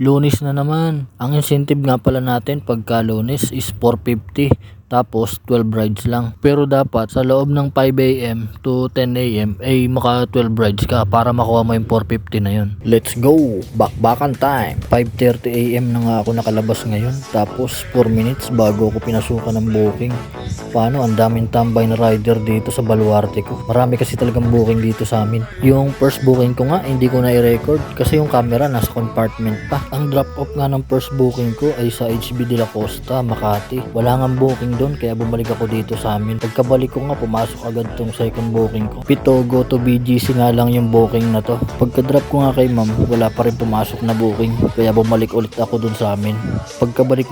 Lunes na naman. Ang incentive nga pala natin pagka Lunes is 450 tapos 12 rides lang. Pero dapat sa loob ng 5 AM to 10 AM ay maka 12 rides ka para makuha mo yung 450 na yun. Let's go! Bakbakan time! 5:30 AM na nga ako nakalabas ngayon. Tapos 4 minutes bago ako pinasukan ng booking. Paano? Ang daming tambay na rider dito sa baluarte ko. Marami kasi talagang booking dito sa amin. Yung first booking ko nga hindi ko na i-record kasi yung camera nasa compartment pa. Ang drop off nga ng first booking ko ay sa HB de la Costa, Makati. Wala nga booking doon kaya bumalik ako dito sa amin. Pagkabalik ko nga pumasok agad tong second booking ko. Pitogo to BGC nga lang yung booking na to. Pagka-drop ko nga kay ma'am wala pa rin pumasok na booking kaya bumalik ulit ako doon sa amin. Pagkabalik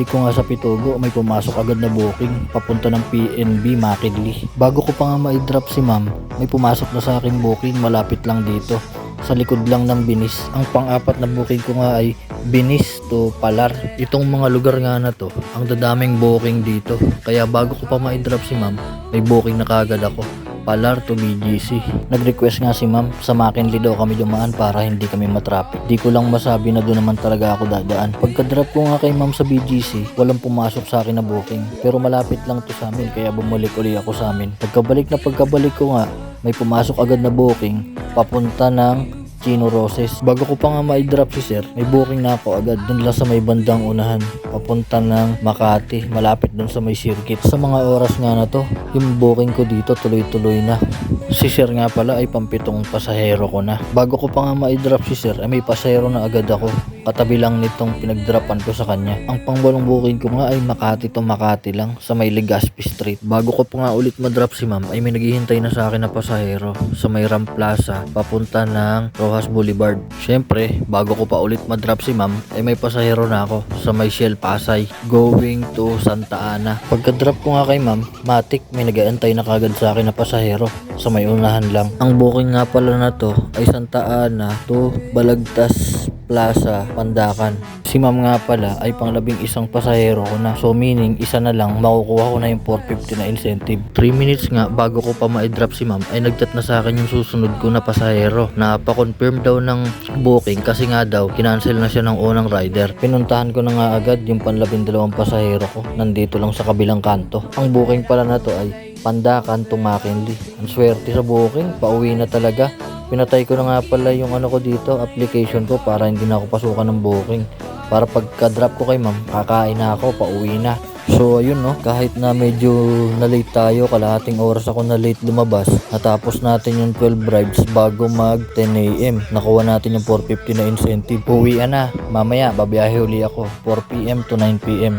ko nga sa Pitogo may pumasok agad na booking papunta ng PNB Makidli. Bago ko pa nga ma-drop si ma'am may pumasok na sa akin booking malapit lang dito. Sa likod lang ng Binis. Ang pang-apat na booking ko nga ay Binis to Palar. Itong mga lugar nga na to, ang dadaming booking dito. Kaya bago ko pa ma-drop si ma'am, may booking na kagad ako. Palar to BGC. Nag-request nga si ma'am sa Makinli daw kami dumaan para hindi kami matraffic. Di ko lang masabi na doon naman talaga ako dadaan. Pagka-drop ko nga kay ma'am sa BGC, walang pumasok sa akin na booking. Pero malapit lang to sa amin kaya bumalik uli ako sa amin. Pagkabalik ko nga, may pumasok agad na booking papunta ng Chino Roses. Bago ko pa nga ma-drop si sir, may booking na ako agad dun lang sa may bandang unahan papunta ng Makati, malapit dun sa may circuit. Sa mga oras nga na to, yung booking ko dito tuloy-tuloy na. Si sir nga pala ay pampitong pasahero ko na. Bago ko pa nga ma-drop si sir, ay may pasahero na agad ako. Katabi lang nitong pinag-dropan ko sa kanya. Ang pangbalong booking ko nga ay Makati to Makati lang sa may Legazpi Street. Bago ko pa nga ulit ma-drop si ma'am ay may naghihintay na sa akin na pasahero sa may Ram Plaza papunta ng Rojas Boulevard. Syempre, bago ko pa ulit ma-drop si ma'am ay may pasahero na ako sa may Shell Pasay going to Santa Ana. Pagka-drop ko nga kay ma'am, matik may nag-aantay na kagad sa akin na pasahero sa may unahan lang. Ang booking nga pala na to ay Santa Ana to Balagtas Plaza, Pandakan. Si ma'am nga pala ay pang-11 pasahero ko na. So meaning, isa na lang makukuha ko na yung 450 na incentive. 3 minutes nga bago ko pa ma-drop si ma'am ay nagtat na sa akin yung susunod ko na pasahero. Napa-confirm daw ng booking kasi nga daw kinancel na siya ng unang rider. Pinuntahan ko na nga agad yung pan-12 pasahero ko. Nandito lang sa kabilang kanto. Ang booking pala na to ay Pandakan to Makinli. Ang swerte sa booking, pauwi na talaga. Pinatay ko na nga pala yung ko dito, application ko para hindi na ako pasukan ng booking. Para pagka-drop ko kay ma'am, kakain na ako, pauwi na. So ayun no, kahit na medyo na-late tayo, kalahating oras ako na-late lumabas. Natapos natin yung 12 rides bago mag 10 AM. Nakuha natin yung 450 na incentive. Uwian na, mamaya babiyahe uli ako 4 PM to 9 PM.